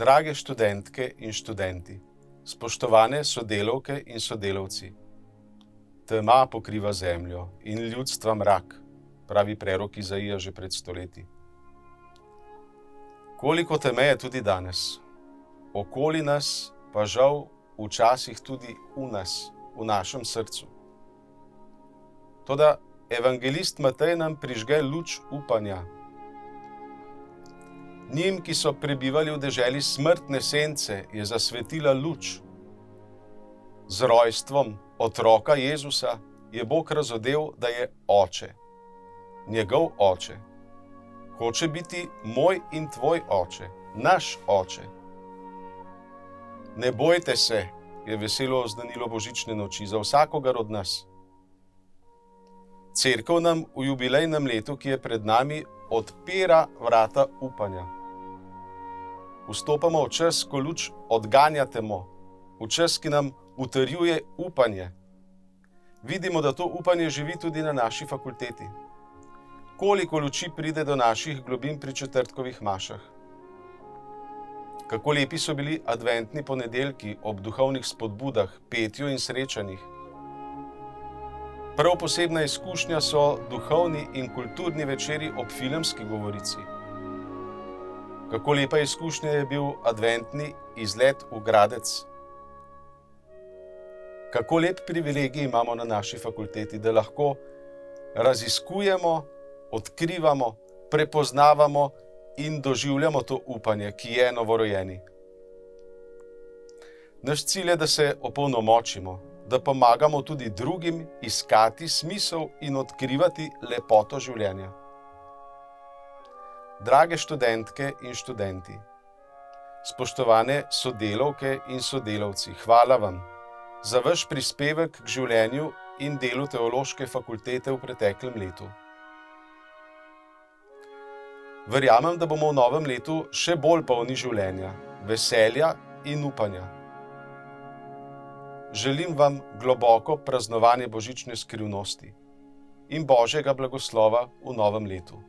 Drage študentke in študenti, spoštovane sodelavke in sodelavci, tema pokriva zemljo in ljudstva mrak, pravi prerok Izaija že pred stoletji. Koliko teme je tudi danes, okoli nas pa žal včasih tudi v nas, v našem srcu. Toda evangelist Matej nam prižge luč upanja. Njim, ki so prebivali v deželi smrtne sence, je zasvetila luč. Z rojstvom otroka Jezusa je Bog razodel, da je oče, njegov oče. Hoče biti moj in tvoj oče, naš oče. Ne bojte se, je veselo oznanilo božične noči za vsakogar od nas. Cerkev nam v jubilejnem letu, ki je pred nami, odpira vrata upanja. Vstopamo v čas, ko luč odganja temo, v čas, ki nam utrjuje upanje. Vidimo, da to upanje živi tudi na naši fakulteti. Koliko luči pride do naših globin pri četrtkovih mašah. Kako lepi so bili adventni ponedeljki ob duhovnih spodbudah, petju in srečanjih. Prav posebna izkušnja so duhovni in kulturni večeri ob filmski govorici. Kako lepa izkušnja je bil adventni izlet v Gradec. Kako lep privilegij imamo na naši fakulteti, da lahko raziskujemo, odkrivamo, prepoznavamo in doživljamo to upanje, ki je novorojeni. Naš cilj je, da se opolnomočimo, da pomagamo tudi drugim iskati smisel in odkrivati lepoto življenja. Drage študentke in študenti, spoštovane sodelavke in sodelavci, hvala vam za vaš prispevek k življenju in delu Teološke fakultete v preteklem letu. Verjamem, da bomo v novem letu še bolj polni življenja, veselja in upanja. Želim vam globoko praznovanje božične skrivnosti in Božjega blagoslova v novem letu.